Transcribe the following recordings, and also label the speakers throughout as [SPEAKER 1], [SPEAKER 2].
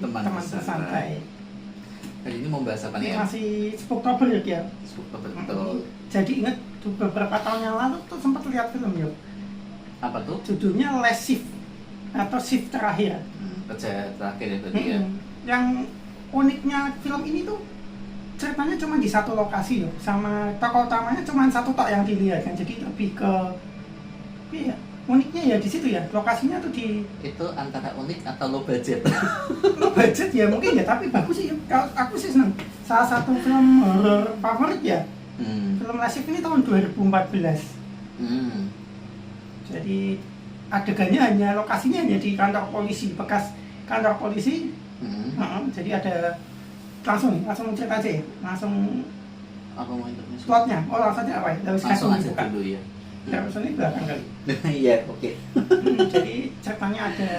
[SPEAKER 1] teman santai.
[SPEAKER 2] Hari ini mau bahas apa nih?
[SPEAKER 1] Masih Spooktober ya.
[SPEAKER 2] Spooktober, betul.
[SPEAKER 1] Jadi ingat beberapa tahun yang lalu tuh sempat lihat film yuk.
[SPEAKER 2] Apa tuh?
[SPEAKER 1] Judulnya Last Shift atau Shift Terakhir.
[SPEAKER 2] Kerja terakhir ya tadi ya.
[SPEAKER 1] Yang uniknya film ini tuh ceritanya cuma di satu lokasi loh, sama tokoh utamanya cuma satu tok yang dilihat kan, jadi lebih ke iya, uniknya ya di situ ya, lokasinya tuh di
[SPEAKER 2] itu antara unik atau low budget.
[SPEAKER 1] low budget ya mungkin ya, tapi bagus sih, kalau aku sih seneng, salah satu film horror favorit ya. Film Last Shift ini tahun 2014. Jadi adegannya hanya, lokasinya hanya di kantor polisi, bekas kantor polisi. Jadi ada langsung cerita aja ya, langsung
[SPEAKER 2] apa mau intermezzo?
[SPEAKER 1] plotnya, langsung aja apa ya?
[SPEAKER 2] Langsung aja dulu ya.
[SPEAKER 1] Terus ini belakang kali.
[SPEAKER 2] Iya, oke.
[SPEAKER 1] Jadi ceritanya ada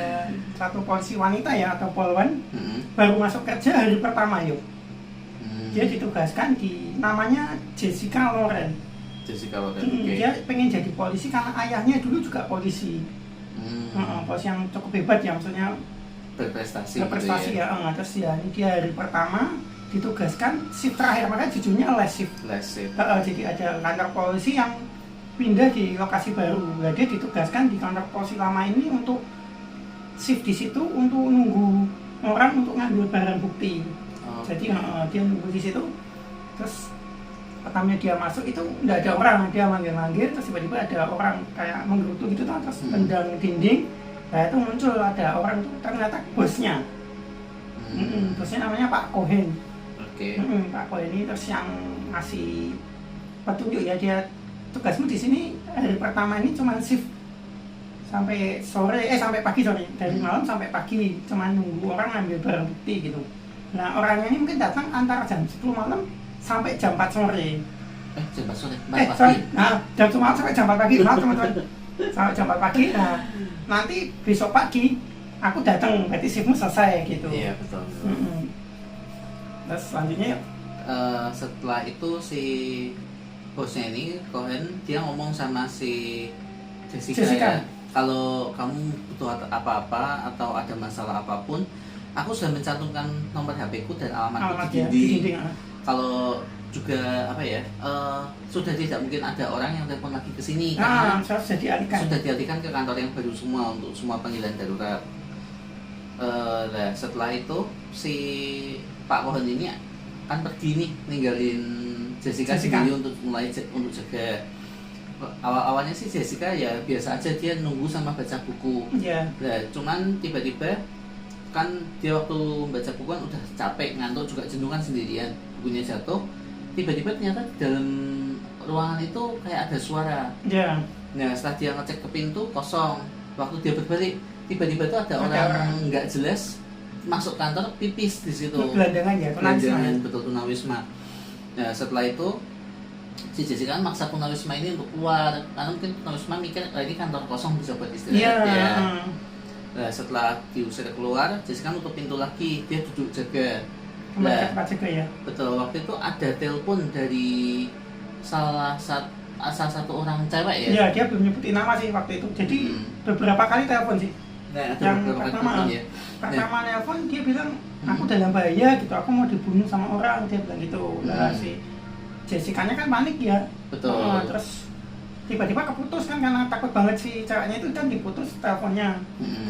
[SPEAKER 1] satu polisi wanita ya, atau polwan, baru masuk kerja hari pertama yuk. Dia ditugaskan di, namanya Jessica Loren.
[SPEAKER 2] Jessica Loren.
[SPEAKER 1] Dia pengen jadi polisi karena ayahnya dulu juga polisi. Polisi yang cukup hebat ya, maksudnya berprestasi
[SPEAKER 2] gitu
[SPEAKER 1] ya. Terus ya ini dia hari pertama ditugaskan shift terakhir, makanya judulnya Last Shift. Jadi ada kantor polisi yang pindah di lokasi baru. Nah, dia ditugaskan di kantor polisi lama ini untuk shift di situ untuk nunggu orang untuk ngambil barang bukti. Jadi dia nunggu di situ. Terus pertamanya dia masuk itu nggak ada orang, dia manggil-manggil, terus tiba-tiba ada orang kayak menggerutu gitu, terus tendang dinding. Nah itu muncul ada orang itu, ternyata bosnya. Bosnya namanya Pak Cohen. Pak Cohen ini terus yang ngasih petunjuk ya, dia tugasmu di sini hari pertama ini cuma shift sampai sore, sampai pagi sorry, dari malam sampai pagi, cuma nunggu orang ngambil barang bukti gitu. Nah orangnya ini mungkin datang antara jam 10 malam sampai jam 4 sore.
[SPEAKER 2] Jam 4 sore?
[SPEAKER 1] Nah jam 10 malam sampai jam 4 pagi, maaf teman-teman. Sampai jam 4 pagi, nah nanti besok pagi aku datang, berarti shiftmu selesai gitu.
[SPEAKER 2] Iya betul.
[SPEAKER 1] Terus selanjutnya
[SPEAKER 2] setelah itu si bosnya ini Cohen, dia ngomong sama si Jessica. Ya, kalau kamu butuh apa-apa atau ada masalah apapun, aku sudah mencantumkan nomor HP-ku dan alamatku di dinding. Kalau juga apa ya, sudah tidak mungkin ada orang yang telepon lagi ke sini karena sudah dialihkan ke kantor yang baru semua untuk semua panggilan darurat. Nah setelah itu si Pak Cohen ini kan pergi nih ninggalin Jessica sendiri untuk jaga. Awalnya sih Jessica ya biasa aja, dia nunggu sama baca buku. Nah cuman tiba-tiba kan dia waktu baca buku kan udah capek, ngantuk juga, jenuh kan sendirian, bukunya jatuh. Tiba-tiba ternyata di dalam ruangan itu kayak ada suara. Nah setelah dia ngecek ke pintu kosong. Waktu dia berbalik, tiba-tiba tuh ada orang nggak jelas masuk kantor pipis di situ.
[SPEAKER 1] Gelandangan ya,
[SPEAKER 2] gelandangan, betul, tunawisma. Nah setelah itu si Jessica kan maksa tunawisma ini untuk keluar karena mungkin tunawisma mikir ini kantor kosong bisa buat istirahat. Nah setelah diusir keluar, Jessica nutup pintu lagi, dia duduk jaga.
[SPEAKER 1] Ya.
[SPEAKER 2] Betul, waktu itu ada telepon dari salah satu orang cewek ya.
[SPEAKER 1] Iya, dia belum nyebutin nama sih waktu itu. Jadi beberapa kali telepon sih.
[SPEAKER 2] Nah,
[SPEAKER 1] yang pertama telepon dia bilang aku dalam bahaya gitu, aku mau dibunuh sama orang, dia bilang gitu. Lah si Jessica-nya kan panik ya.
[SPEAKER 2] Betul.
[SPEAKER 1] Terus tiba-tiba keputus kan karena takut banget si ceweknya itu kan diputus teleponnya.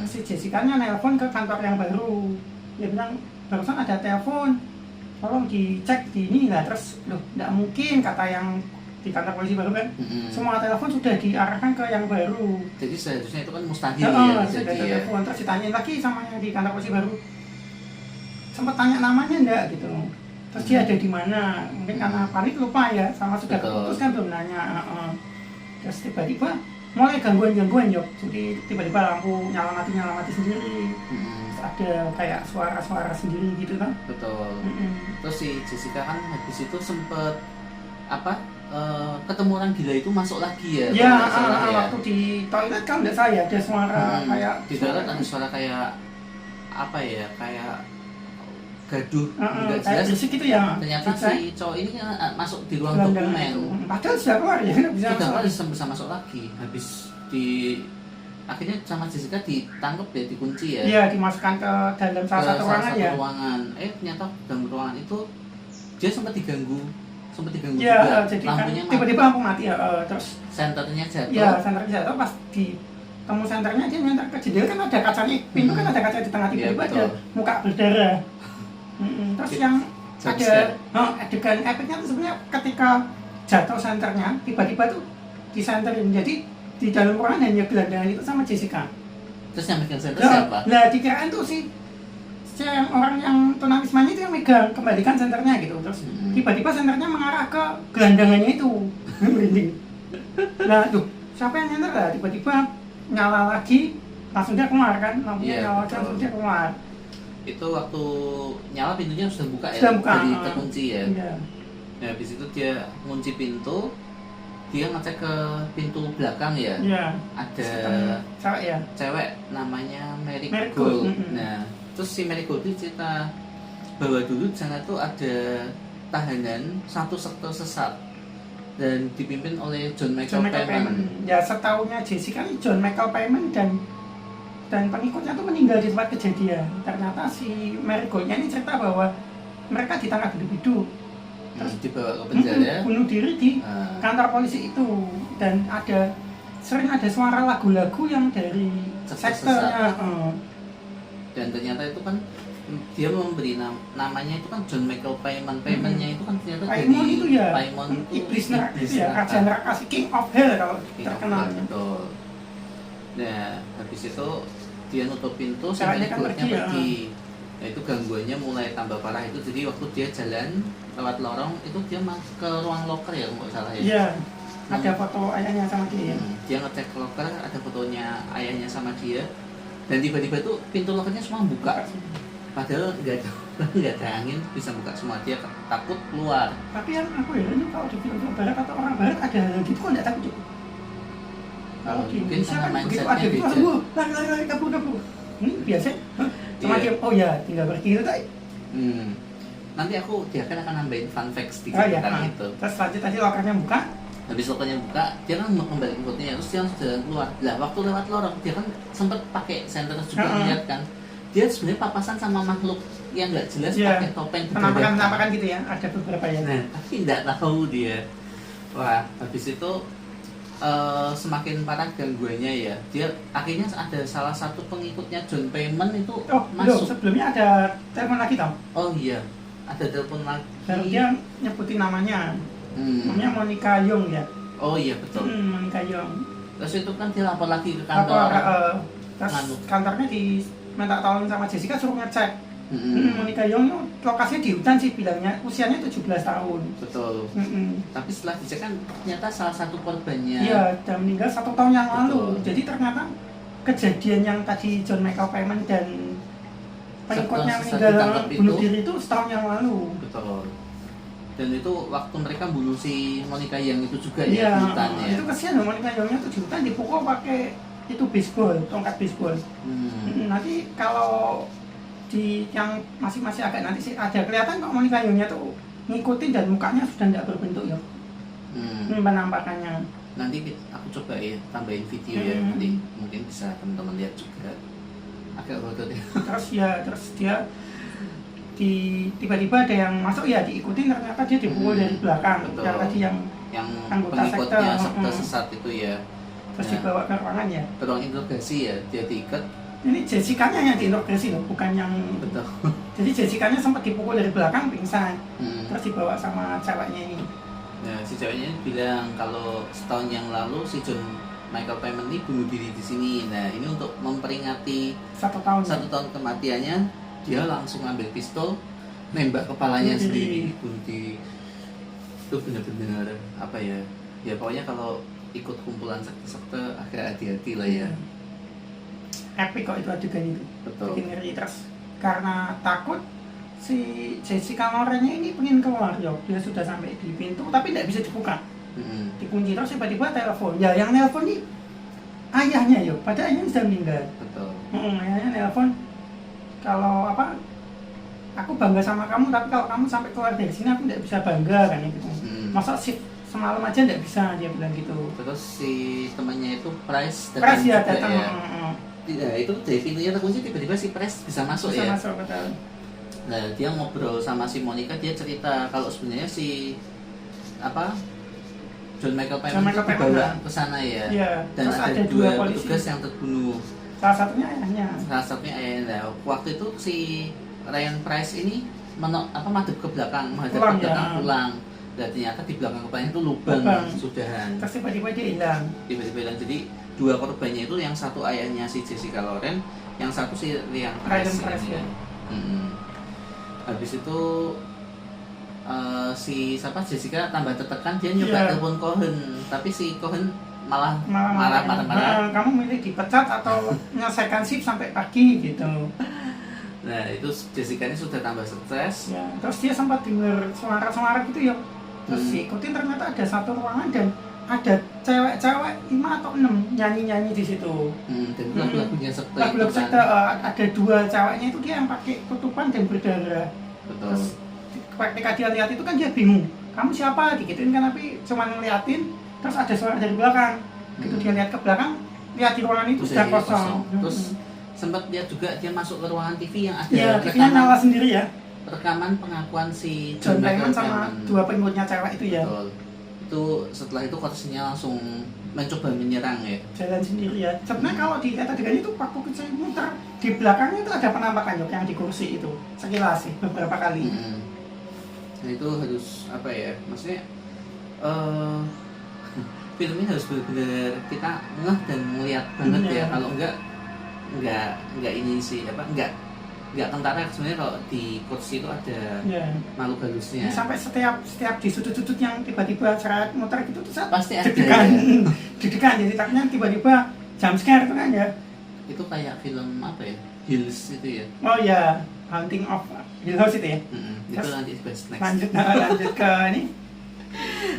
[SPEAKER 1] Si Jessica-nya nelpon ke kantor yang baru. Dia bilang barusan ada telepon, tolong dicek di ini lah. Terus loh nggak mungkin, kata yang di kantor polisi baru kan, semua telepon sudah diarahkan ke yang baru.
[SPEAKER 2] Jadi seharusnya itu kan mustahil ya.
[SPEAKER 1] Telepon terus ditanyain lagi sama yang di kantor polisi baru, sempat tanya namanya enggak gitu. Terus dia ada di mana? Mungkin karena panik lupa ya, sama sudah keputus kan belum nanya. Terus tiba-tiba mulai gangguan yuk. Jadi tiba-tiba lampu nyala mati sendiri. Ada kayak suara-suara sendiri gitu kan.
[SPEAKER 2] Betul. Terus si Jessica kan habis itu sempet ketemu orang gila itu masuk lagi ya.
[SPEAKER 1] Ya, waktu di toilet kan enggak saya ada suara kayak
[SPEAKER 2] di toilet ada suara kayak apa ya, kayak gaduh nggak jelas
[SPEAKER 1] gitu ya.
[SPEAKER 2] Ternyata si cowok ini masuk di ruang dokumen.
[SPEAKER 1] Padahal sudah keluar ya,
[SPEAKER 2] sudah keluar bisa masuk lagi habis akhirnya sama Jessica ditangkap ya, dikunci ya.
[SPEAKER 1] Iya, dimasukkan ke dalam salah satu ruangan ya.
[SPEAKER 2] Ruangan. Ternyata dalam ruangan itu dia sempat diganggu
[SPEAKER 1] ya,
[SPEAKER 2] juga.
[SPEAKER 1] jadi
[SPEAKER 2] Lampunya
[SPEAKER 1] kan tiba-tiba lampu mati ya, terus
[SPEAKER 2] senternya jatuh.
[SPEAKER 1] Ya, senternya jatuh, pas di temu senternya dia nyenter ke jendela kan ada kacanya, pintu kan ada kaca di tengah, tiba-tiba ada muka berdarah. Terus yang ada adegan epicnya tuh sebenarnya ketika jatuh senternya, tiba-tiba tuh disenterin, jadi di dalam ruangan hanya gelandangan itu sama Jessica.
[SPEAKER 2] Terus yang megang senter siapa?
[SPEAKER 1] Nah, dikirain tuh si yang orang yang tunawismanya itu yang megang, kembalikan senternya gitu. Terus tiba-tiba senternya mengarah ke gelandangannya itu. Merinding. Nah tuh, siapa yang nyenter lah, tiba-tiba nyala lagi, langsung dia keluar kan, lampunya nyala lagi, langsung dia keluar.
[SPEAKER 2] Itu waktu nyala pintunya sudah buka ya?
[SPEAKER 1] Sudah buka.
[SPEAKER 2] Jadi terkunci ya?
[SPEAKER 1] Iya.
[SPEAKER 2] Nah, habis itu dia ngunci pintu, dia ngecek ke pintu belakang ya?
[SPEAKER 1] Iya.
[SPEAKER 2] Ada cewek namanya Mary Gold. Nah, terus si Mary Gold ini cerita bahwa dulu di sana tuh ada tahanan satu sekte sesat dan dipimpin oleh John Michael Payman.
[SPEAKER 1] Ya, setahunya Jessica ini John Michael Payman dan pengikutnya tuh meninggal di tempat kejadian. Ternyata si Mary Gold-nya ini cerita bahwa mereka ditangkap hidup-hidup, terus
[SPEAKER 2] dibawa ke penjara,
[SPEAKER 1] bunuh diri di kantor polisi itu, dan sering ada suara lagu-lagu yang dari sektenya.
[SPEAKER 2] Dan ternyata itu kan dia memberi namanya itu kan John Michael Payman. Payman-nya itu kan ternyata
[SPEAKER 1] Paimon itu ya,
[SPEAKER 2] Paimon itu
[SPEAKER 1] iblis neraka ya, raja neraka, King of Hell kalau terkenal.
[SPEAKER 2] Betul. Nah, habis itu dia nutup pintu,
[SPEAKER 1] sampai
[SPEAKER 2] kan pergi. Nah, itu gangguannya mulai tambah parah itu. Jadi waktu dia jalan lewat lorong itu dia masuk ke ruang loker ya, kalau nggak salah ya.
[SPEAKER 1] Iya. Ada foto ayahnya sama dia.
[SPEAKER 2] Dia ngecek loker, ada fotonya ayahnya sama dia. Dan tiba-tiba tuh pintu lokernya semua buka. Padahal nggak ada angin, bisa buka semua. Dia takut keluar.
[SPEAKER 1] Tapi yang aku ya, ini kalau di film barat atau orang barat ada hal gitu kok nggak takut? Kalau di Indonesia kan begitu ada gitu, lari kabur. Ini biasa. Cuma dia, oh ya tinggal pergi itu tadi.
[SPEAKER 2] Nanti dia akan nambahin fun facts tentang itu.
[SPEAKER 1] Terus lanjut tadi lokernya buka.
[SPEAKER 2] Habis lokernya buka, dia kan mau kembali ke fotonya, terus dia langsung jalan keluar. Lah waktu lewat lorong, dia kan sempat pakai senter juga lihat kan. Dia sebenarnya papasan sama makhluk yang nggak jelas pakai topeng.
[SPEAKER 1] Penampakan gitu ya, ada beberapa ya.
[SPEAKER 2] Nah, tapi nggak tahu dia. Wah, habis itu semakin parah gangguannya ya. Dia akhirnya ada salah satu pengikutnya John Payman itu masuk.
[SPEAKER 1] Sebelumnya ada telepon lagi tau?
[SPEAKER 2] Oh iya, ada telepon lagi.
[SPEAKER 1] Baru dia nyebutin namanya. Namanya Monica Young ya.
[SPEAKER 2] Oh iya betul.
[SPEAKER 1] Monica Young.
[SPEAKER 2] Terus itu kan dia lapor lagi ke kantor.
[SPEAKER 1] Terus kantornya minta tolong sama Jessica suruh ngecek. Monica Young lokasinya di hutan sih bilangnya, usianya 17 tahun.
[SPEAKER 2] Betul. Tapi setelah dicek kan ternyata salah satu korbannya.
[SPEAKER 1] Iya, dan meninggal 1 tahun yang lalu. Jadi ternyata kejadian yang tadi John Michael Payman dan pengikutnya meninggal bunuh diri itu setahun yang lalu.
[SPEAKER 2] Betul. Dan itu waktu mereka bunuh si Monica Young itu juga ya di hutan ya.
[SPEAKER 1] Itu kesian loh, Monica Youngnya tuh di hutan dipukul pakai itu baseball, tongkat baseball. Nanti kalau di yang masih agak nanti sih ada kelihatan kok Monica Youngnya tuh ngikutin dan mukanya sudah tidak berbentuk ya. Penampakannya.
[SPEAKER 2] Nanti aku coba ya tambahin video ya, nanti mungkin bisa teman-teman lihat juga. Agak rodot ya.
[SPEAKER 1] Terus dia tiba-tiba ada yang masuk ya diikutin, ternyata dia dipukul dari belakang.
[SPEAKER 2] Betul.
[SPEAKER 1] Yang tadi yang anggota
[SPEAKER 2] pengikutnya sekte sesat itu ya.
[SPEAKER 1] Terus dibawa ke ruangan ya.
[SPEAKER 2] Ke ruang interogasi ya, dia diikat. Ini
[SPEAKER 1] Jessica-nya yang diinterogasi loh, bukan yang.
[SPEAKER 2] Betul.
[SPEAKER 1] Jadi Jessica-nya sempat dipukul dari belakang pingsan. Terus dibawa sama ceweknya ini.
[SPEAKER 2] Nah, si ceweknya bilang kalau setahun yang lalu si John Michael Payman ini bunuh diri di sini. Nah, ini untuk memperingati
[SPEAKER 1] 1 tahun
[SPEAKER 2] kematiannya. Dia langsung ambil pistol, nembak kepalanya sendiri. Itu benar-benar apa ya? Ya pokoknya kalau ikut kumpulan sekte agak hati-hati lah ya.
[SPEAKER 1] Epic kok itu adegan itu.
[SPEAKER 2] Betul.
[SPEAKER 1] Bikin ngeri. Terus karena takut si Jessica Lawrence ini pengen keluar ya. Dia sudah sampai di pintu tapi tidak bisa dibuka. Dikunci terus tiba-tiba telepon. Ya yang nelpon ini ayahnya yo. Padahal ayahnya sudah meninggal.
[SPEAKER 2] Betul.
[SPEAKER 1] Ayahnya nelpon. Kalau aku bangga sama kamu, tapi kalau kamu sampai keluar dari sini aku tidak bisa bangga kan gitu. Masa semalam aja nggak bisa, dia bilang gitu.
[SPEAKER 2] Terus si temannya itu Price
[SPEAKER 1] Ya
[SPEAKER 2] juga
[SPEAKER 1] datang.
[SPEAKER 2] ya. Tidak, itu dari pintunya terkunci, tiba-tiba si Price bisa masuk
[SPEAKER 1] Bisa
[SPEAKER 2] ya.
[SPEAKER 1] masuk, betul.
[SPEAKER 2] Nah, dia ngobrol sama si Monica, dia cerita kalau sebenarnya si John Michael Payman itu dibawa ke sana ya.
[SPEAKER 1] Iya.
[SPEAKER 2] Dan ada dua petugas yang terbunuh.
[SPEAKER 1] Salah satunya ayahnya.
[SPEAKER 2] Waktu itu si Ryan Price ini madep ke belakang, pulang. Dan ternyata di belakang kepalanya itu lubang sudahan.
[SPEAKER 1] Terus tiba-tiba dia hilang.
[SPEAKER 2] Jadi dua korbannya itu yang satu ayahnya si Jessica Loren, yang satu si Ryan Price ya. Habis itu si Jessica tambah tertekan, dia nyoba telepon Cohen, tapi si Cohen malah marah.
[SPEAKER 1] Kamu milih dipecat atau menyelesaikan shift sampai pagi gitu.
[SPEAKER 2] Nah itu Jessica ini sudah tambah stres.
[SPEAKER 1] Ya, terus dia sempat dengar suara-suara gitu ya. Terus diikutin, ternyata ada satu ruangan dan ada cewek-cewek 5 atau 6 nyanyi-nyanyi di situ.
[SPEAKER 2] Dan lagu-lagunya sekte.
[SPEAKER 1] Lagu-lagu sekte, ada 2 ceweknya itu dia yang pakai tutupan dan berdarah.
[SPEAKER 2] Betul.
[SPEAKER 1] Terus ketika dia lihat itu kan dia bingung. Kamu siapa? Digituin kan, tapi cuma ngeliatin. Terus ada suara dari belakang. Gitu dia lihat ke belakang, lihat di ruangan itu sudah kosong.
[SPEAKER 2] Terus sempat dia masuk ke ruangan TV yang ada
[SPEAKER 1] TV-nya nyala sendiri ya.
[SPEAKER 2] Rekaman pengakuan si
[SPEAKER 1] John Payman sama 2 pengikutnya cewek itu ya.
[SPEAKER 2] Betul. Itu setelah itu korsinya langsung mencoba menyerang ya.
[SPEAKER 1] Jalan sendiri ya. Sebenarnya kalau dilihat adegan itu waktu saya muter di belakangnya itu ada penampakan yang di kursi itu. Sekilas sih beberapa kali.
[SPEAKER 2] Nah itu harus maksudnya film ini harus benar-benar kita ngeh dan ngeliat banget ya. Kalau enggak ini sih enggak tentara. Sebenarnya kalau di kursi itu ada makhluk halusnya.
[SPEAKER 1] Sampai setiap di sudut-sudut yang tiba-tiba seret muter gitu tuh
[SPEAKER 2] pasti ada
[SPEAKER 1] dedekan jadi takutnya tiba-tiba jump scare itu kan ya.
[SPEAKER 2] Itu kayak film Hills itu ya.
[SPEAKER 1] Oh ya, Haunting of Hill House itu ya.
[SPEAKER 2] Itu nanti next.
[SPEAKER 1] Lanjut ke ini.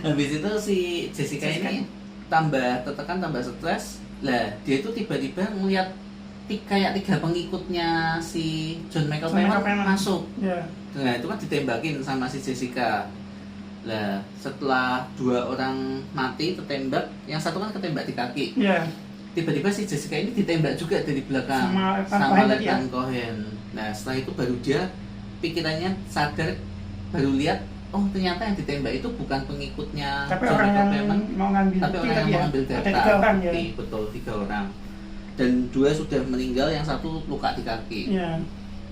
[SPEAKER 2] Habis itu si Jessica ini tambah tertekan, tambah stres. Lah dia itu tiba-tiba ngeliat kayak 3 pengikutnya si John Michael Payman masuk. Nah itu kan ditembakin sama si Jessica. Lah setelah 2 orang mati tertembak, yang satu kan ketembak di kaki. Tiba-tiba si Jessica ini ditembak juga dari belakang sama Letnan Cohen. Nah setelah itu baru dia pikirannya sadar, baru lihat ternyata yang ditembak itu bukan pengikutnya John Michael Payman, tapi orang yang mau ngambil data.
[SPEAKER 1] Ada 3 orang ya.
[SPEAKER 2] Betul, 3 orang. Dan 2 sudah meninggal, yang satu luka di kaki.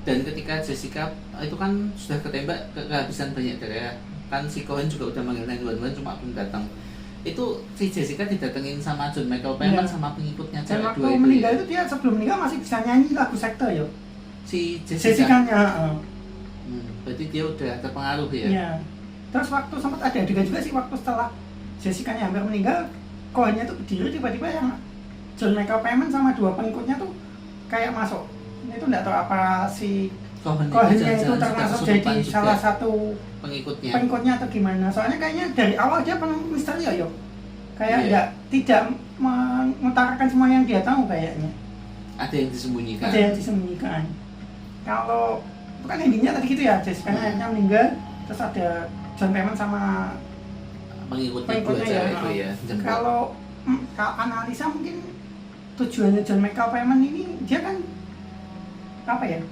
[SPEAKER 2] Dan ketika Jessica itu kan sudah ketembak, kehabisan banyak darah, kan si Cohen juga udah manggil 911 cuma belum datang. Itu si Jessica didatengin sama John Michael Payman sama pengikutnya cewek 2 itu.
[SPEAKER 1] Waktu meninggal itu dia sebelum meninggal masih bisa nyanyi lagu sekte ya.
[SPEAKER 2] Si Jessica-nya. Berarti dia udah terpengaruh ya.
[SPEAKER 1] Terus waktu sempat ada adegan juga sih, waktu setelah Jessica-nya hampir meninggal, Cohen-nya tuh berdiri, tiba-tiba yang John Michael Payman sama 2 pengikutnya tuh kayak masuk. Itu enggak tahu apa si Cohen-nya itu termasuk jadi salah satu pengikutnya atau gimana. Soalnya kayaknya dari awal dia penuh misteri ya. Kayak tidak mengutarakan semua yang dia tahu kayaknya.
[SPEAKER 2] Ada yang disembunyikan.
[SPEAKER 1] Kalau bukan endingnya tadi gitu ya, Jessica-nya akhirnya meninggal, terus ada John Payman sama
[SPEAKER 2] pengikutnya itu ya.
[SPEAKER 1] Kalau analisa mungkin tujuannya John Michael Payman ini, dia kan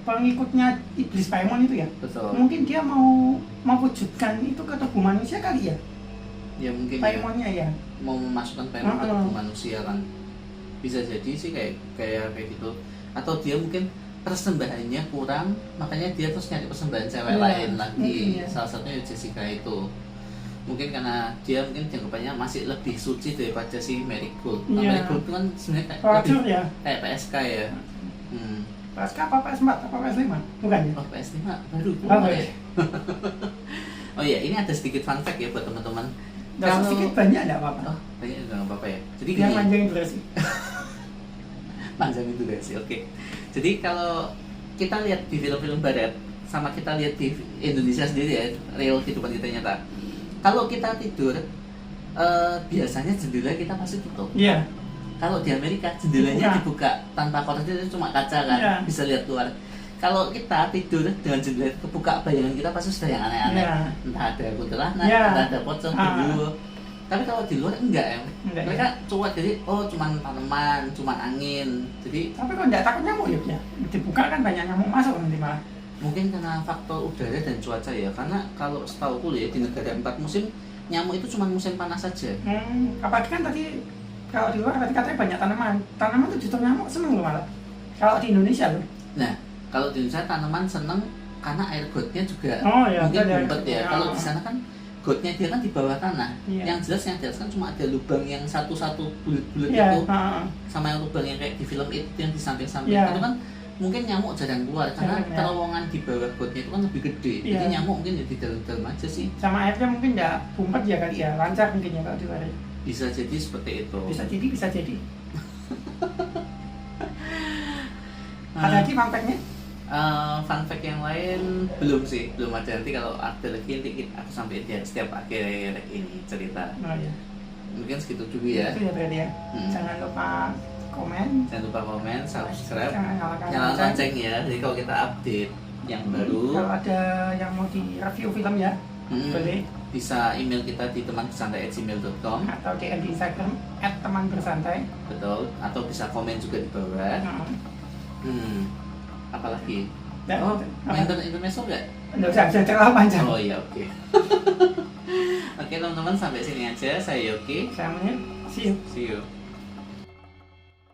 [SPEAKER 1] pengikutnya iblis Paimon itu ya.
[SPEAKER 2] Betul.
[SPEAKER 1] Mungkin dia mau mewujudkan itu ke tubuh manusia kali ya.
[SPEAKER 2] Ya mungkin
[SPEAKER 1] Paimonnya ya.
[SPEAKER 2] Mau memasukkan Paimon ke tubuh manusia kan. Bisa jadi sih kayak gitu. Atau dia mungkin persembahannya kurang, makanya dia terus nyari persembahan cewek lain lagi. Salah satunya Jessica itu. Mungkin karena dia jangkauannya masih lebih suci daripada si Mary Gold. Mary Gold itu kan sebenarnya kayak PSK ya.
[SPEAKER 1] PSK apa PS4 apa PS5? Bukan ya?
[SPEAKER 2] PS5 baru. Oh iya, ini ada sedikit fun fact ya buat teman-teman.
[SPEAKER 1] Sedikit banyak enggak apa-apa.
[SPEAKER 2] Banyak enggak apa-apa ya. Jadi
[SPEAKER 1] yang panjangin durasi.
[SPEAKER 2] Panjangin durasi. Oke. Jadi kalau kita lihat di film-film barat sama kita lihat di Indonesia sendiri ya, real kehidupan kita nyata. Kalau kita tidur, biasanya jendela kita pasti tutup. Kalau di Amerika jendelanya dibuka tanpa kotak, itu cuma kaca kan, bisa lihat keluar. Kalau kita tidur dengan jendela kebuka, bayangan kita pasti sudah yang aneh-aneh. Entah ada kuntilanak, entah ada pocong, dulu. Tapi kalau di luar enggak ya.
[SPEAKER 1] Enggak,
[SPEAKER 2] Mereka cuek, jadi cuman tanaman, cuman angin. Jadi
[SPEAKER 1] Tapi kok enggak takut nyamuk ya? Dibuka kan banyak nyamuk masuk nanti malah.
[SPEAKER 2] mungkin karena faktor udara dan cuaca ya. Karena kalau setahu ya di negara 4 musim, nyamuk itu cuma musim panas saja.
[SPEAKER 1] Apalagi kan tadi kalau di luar tadi katanya banyak tanaman. Tanaman itu justru nyamuk seneng loh malah. Kalau di Indonesia loh.
[SPEAKER 2] Nah, kalau di Indonesia tanaman seneng karena air gotnya juga
[SPEAKER 1] Oh ya,
[SPEAKER 2] mungkin
[SPEAKER 1] ada
[SPEAKER 2] ngumpet ya. Kalau di sana kan gotnya dia kan di bawah tanah.
[SPEAKER 1] Iya.
[SPEAKER 2] Yang jelas yang di atas kan cuma ada lubang yang satu-satu bulat-bulat
[SPEAKER 1] Iya,
[SPEAKER 2] itu, sama yang lubang yang kayak di film itu yang di samping-samping
[SPEAKER 1] Iya.
[SPEAKER 2] itu kan mungkin nyamuk jarang keluar karena
[SPEAKER 1] Jarang, ya.
[SPEAKER 2] terowongan di bawah gotnya itu kan lebih gede.
[SPEAKER 1] Iya.
[SPEAKER 2] Jadi nyamuk mungkin ya di dalam-dalam aja sih.
[SPEAKER 1] Sama airnya mungkin enggak bumpet ya kali ya, lancar mungkin ya kalau di luar.
[SPEAKER 2] Bisa jadi seperti itu.
[SPEAKER 1] Bisa jadi.
[SPEAKER 2] Nah,
[SPEAKER 1] Ada lagi fun fact-nya?
[SPEAKER 2] fun fact yang lain belum sih, belum ada. Nanti kalau ada lagi nanti aku sampai di setiap akhir ini cerita.
[SPEAKER 1] Oh iya.
[SPEAKER 2] Mungkin segitu dulu ya.
[SPEAKER 1] Itu ya berarti ya. Jangan lupa komen,
[SPEAKER 2] Jangan lupa komen, subscribe,
[SPEAKER 1] jangan nyalakan
[SPEAKER 2] nyalakan
[SPEAKER 1] lonceng.
[SPEAKER 2] lonceng ya. Jadi kalau kita update yang baru,
[SPEAKER 1] Kalau ada yang mau di review film ya, boleh.
[SPEAKER 2] bisa email kita di temanbersantai@gmail.com.
[SPEAKER 1] Atau DM di Instagram @temanbersantai.
[SPEAKER 2] Betul. Atau bisa komen juga di bawah. Apalagi?
[SPEAKER 1] Dan,
[SPEAKER 2] Main intermezzo nggak?
[SPEAKER 1] Nggak usah terlalu panjang.
[SPEAKER 2] Oh iya, oke. Oke teman-teman, sampai sini aja. Saya Yoki.
[SPEAKER 1] Saya Munir. See you.
[SPEAKER 2] See you.